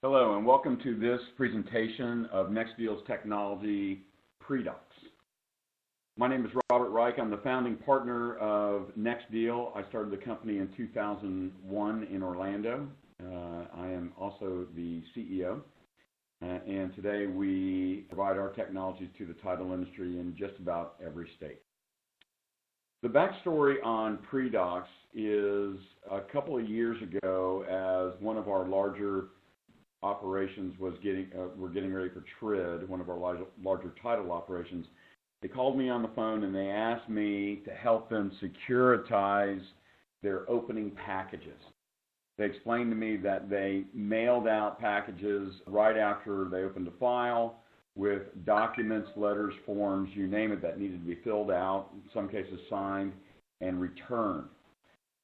Hello and welcome to this presentation of NextDeal's technology preDOCS. My name is Robert Reich. I'm the founding partner of NextDeal. I started the company in 2001 in Orlando. I am also the CEO. And today we provide our technologies to the title industry in just about every state. The backstory on preDOCS is a couple of years ago, as one of our larger operations was we're getting ready for TRID, one of our larger title operations. They called me on the phone and they asked me to help them securitize their opening packages. They explained to me that they mailed out packages right after they opened a file with documents, letters, forms, you name it, that needed to be filled out, in some cases signed, and returned.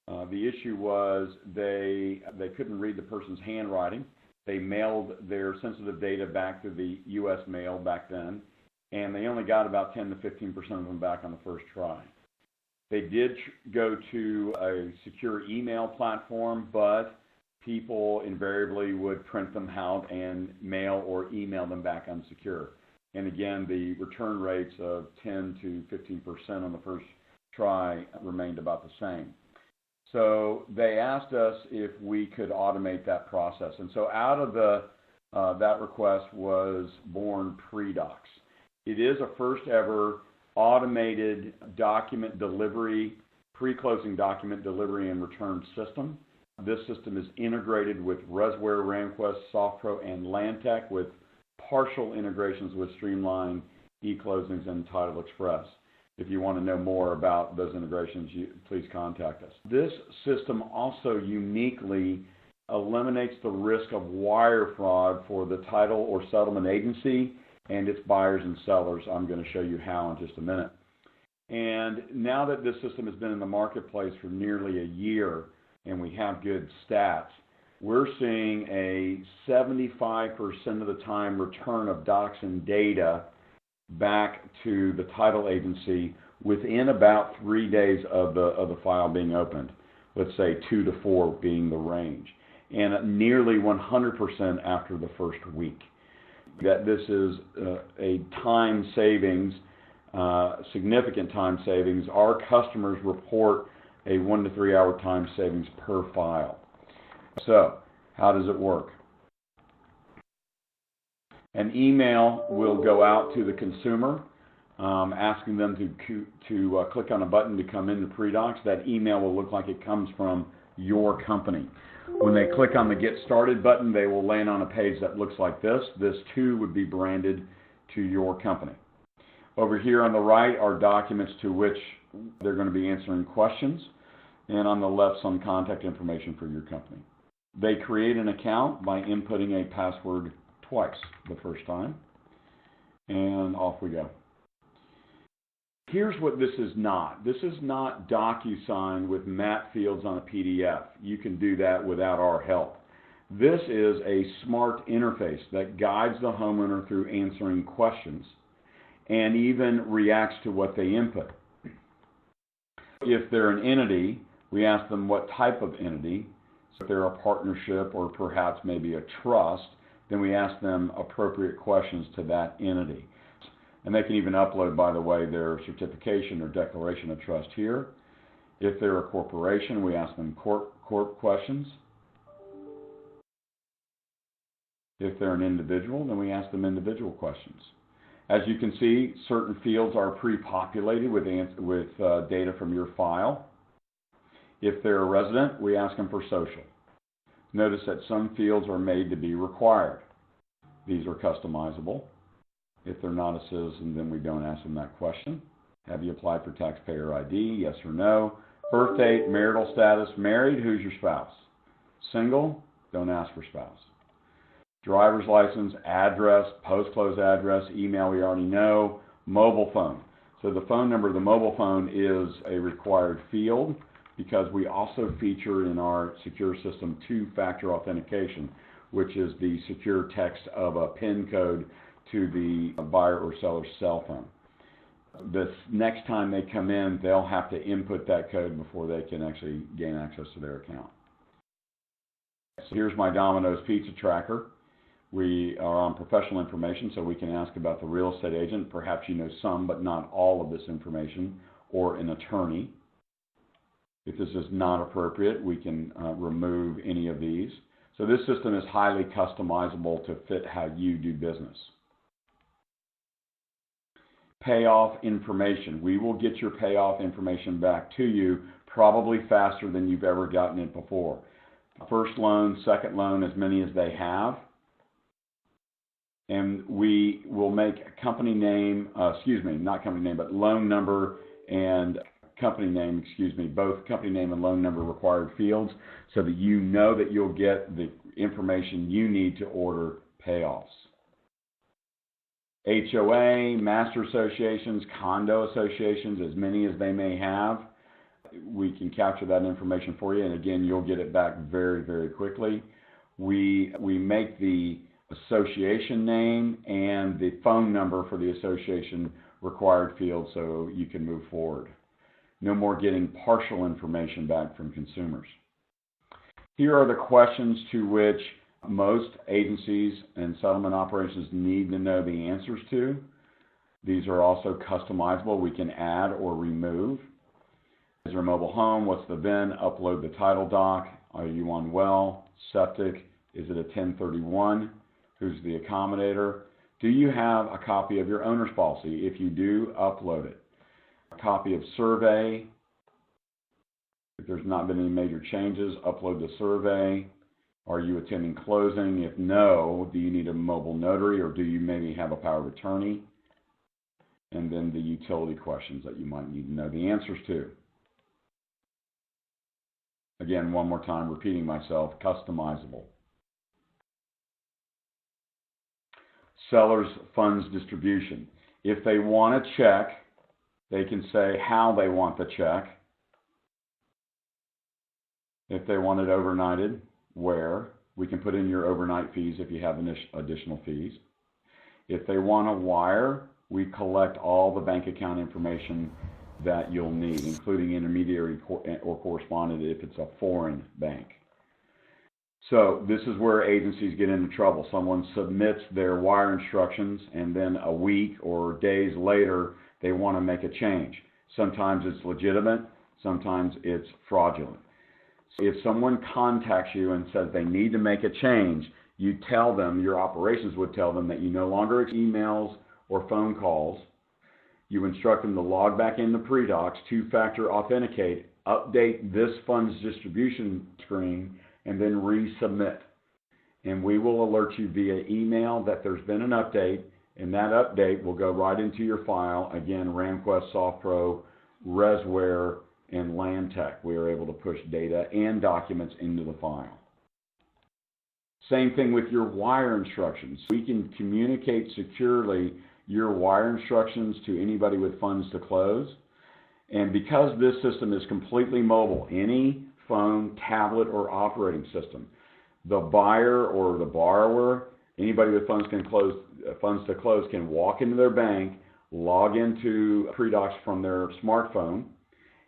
The issue was they couldn't read the person's handwriting. They mailed their sensitive data back to the U.S. mail back then, and they only got about 10 to 15% of them back on the first try. They did go to a secure email platform, but people invariably would print them out and mail or email them back unsecure. And again, the return rates of 10 to 15% on the first try remained about the same. So they asked us if we could automate that process. And so out of that request was born preDOCS. It is a first ever automated document delivery, pre-closing document delivery and return system. This system is integrated with Resware, RamQuest, SoftPro, and Lantec, with partial integrations with Streamline, eClosings, and Title Express. If you want to know more about those integrations, please contact us. This system also uniquely eliminates the risk of wire fraud for the title or settlement agency and its buyers and sellers. I'm going to show you how in just a minute. And now that this system has been in the marketplace for nearly a year and we have good stats, we're seeing a 75% of the time return of docs and data back to the title agency within about 3 days of the file being opened. Let's say 2 to 4 being the range, and nearly 100% after the first week. That this is a time savings, significant time savings. Our customers report a 1 to 3 hour time savings per file. So how does it work? An email will go out to the consumer asking them to click on a button to come into preDOCS. That email will look like it comes from your company. When they click on the Get Started button, they will land on a page that looks like this. This too would be branded to your company. Over here on the right are documents to which they're going to be answering questions, and on the left some contact information for your company. They create an account by inputting a password twice the first time, and off we go. Here's what this is not. This is not DocuSign with map fields on a PDF. You can do that without our help. This is a smart interface that guides the homeowner through answering questions and even reacts to what they input. If they're an entity, we ask them what type of entity. So if they're a partnership or perhaps maybe a trust, then we ask them appropriate questions to that entity. And they can even upload, by the way, their certification or declaration of trust here. If they're a corporation, we ask them corp questions. If they're an individual, then we ask them individual questions. As you can see, certain fields are pre-populated with data from your file. If they're a resident, we ask them for social. Notice that some fields are made to be required. These are customizable. If they're not a citizen, then we don't ask them that question. Have you applied for taxpayer ID? Yes or no. Birth date, marital status, married, who's your spouse? Single, don't ask for spouse. Driver's license, address, post-close address, email we already know, mobile phone. So the phone number of the mobile phone is a required field, because we also feature in our secure system two-factor authentication, which is the secure text of a PIN code to the buyer or seller's cell phone. This next time they come in, they'll have to input that code before they can actually gain access to their account. So here's my Domino's pizza tracker. We are on professional information, so we can ask about the real estate agent. Perhaps you know some, but not all of this information, or an attorney. If this is not appropriate, we can remove any of these. So this system is highly customizable to fit how you do business. Payoff information. We will get your payoff information back to you probably faster than you've ever gotten it before. First loan, second loan, as many as they have. And we will make a company name, not company name, but loan number and company name, both company name and loan number required fields, so that you know that you'll get the information you need to order payoffs. HOA, master associations, condo associations, as many as they may have, we can capture that information for you, and again, you'll get it back very, very quickly. We make the association name and the phone number for the association required field so you can move forward. No more getting partial information back from consumers. Here are the questions to which most agencies and settlement operations need to know the answers to. These are also customizable. We can add or remove. Is your mobile home? What's the VIN? Upload the title doc. Are you on well? Septic? Is it a 1031? Who's the accommodator? Do you have a copy of your owner's policy? If you do, upload it. A copy of survey. If there's not been any major changes, upload the survey. Are you attending closing? If no, do you need a mobile notary, or do you maybe have a power of attorney? And then the utility questions that you might need to know the answers to. Again, one more time, repeating myself, customizable. Seller's funds distribution. If they want a check, they can say how they want the check. If they want it overnighted, where? We can put in your overnight fees if you have additional fees. If they want a wire, we collect all the bank account information that you'll need, including intermediary or correspondent if it's a foreign bank. So this is where agencies get into trouble. Someone submits their wire instructions, and then a week or days later, they want to make a change. Sometimes it's legitimate, sometimes it's fraudulent. If someone contacts you and says they need to make a change, you tell them, your operations would tell them that you no longer accept emails or phone calls. You instruct them to log back into preDOCS, two-factor authenticate, update this funds distribution screen, and then resubmit. And we will alert you via email that there's been an update, and that update will go right into your file. Again, RamQuest, SoftPro, Resware, and LandTech. We are able to push data and documents into the file. Same thing with your wire instructions. We can communicate securely your wire instructions to anybody with funds to close. And because this system is completely mobile, any phone, tablet, or operating system, the buyer or the borrower, anybody with funds to close can walk into their bank, log into preDOCS from their smartphone,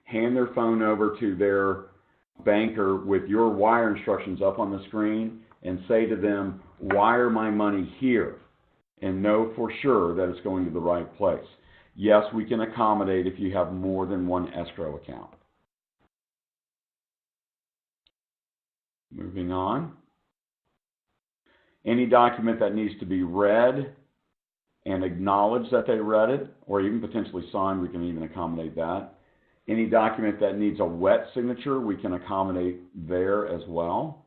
hand their phone over to their banker with your wire instructions up on the screen, and say to them, wire my money here, and know for sure that it's going to the right place. Yes, we can accommodate if you have more than one escrow account. Moving on. Any document that needs to be read and acknowledged that they read it, or even potentially signed, we can even accommodate that. Any document that needs a wet signature, we can accommodate there as well.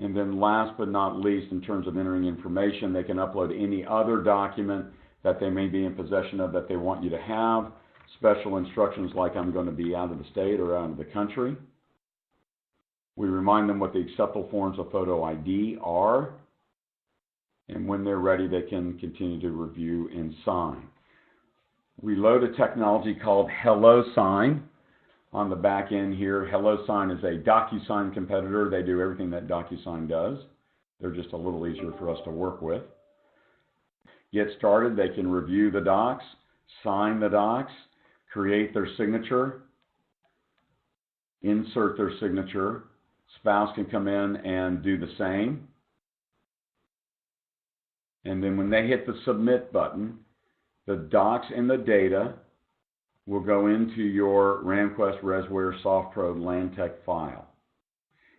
And then last but not least, in terms of entering information, they can upload any other document that they may be in possession of that they want you to have. Special instructions like I'm going to be out of the state or out of the country. We remind them what the acceptable forms of photo ID are. And when they're ready, they can continue to review and sign. We load a technology called HelloSign on the back end here. HelloSign is a DocuSign competitor. They do everything that DocuSign does. They're just a little easier for us to work with. Get started, they can review the docs, sign the docs, create their signature, insert their signature, Spouse can come in and do the same. And then when they hit the submit button, the docs and the data will go into your RamQuest ResWare SoftPro LandTech file.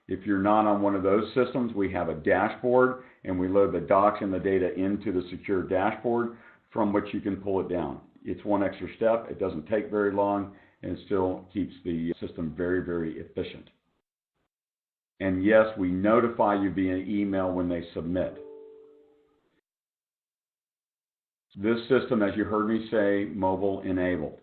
If you're not on one of those systems, we have a dashboard, and we load the docs and the data into the secure dashboard from which you can pull it down. It's one extra step. It doesn't take very long, and it still keeps the system very, very efficient. And yes, we notify you via email when they submit. This system, as you heard me say, mobile enabled.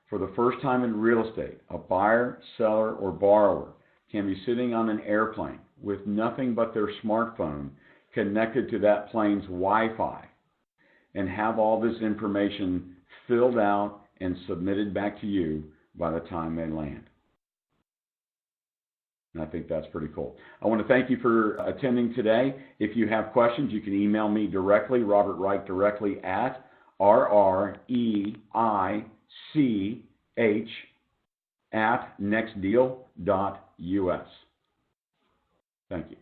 For the first time in real estate, a buyer, seller, or borrower can be sitting on an airplane with nothing but their smartphone connected to that plane's Wi-Fi and have all this information filled out and submitted back to you by the time they land. And I think that's pretty cool. I want to thank you for attending today. If you have questions, you can email me directly, Robert Reich, directly at RREICH@nextdeal.us. Thank you.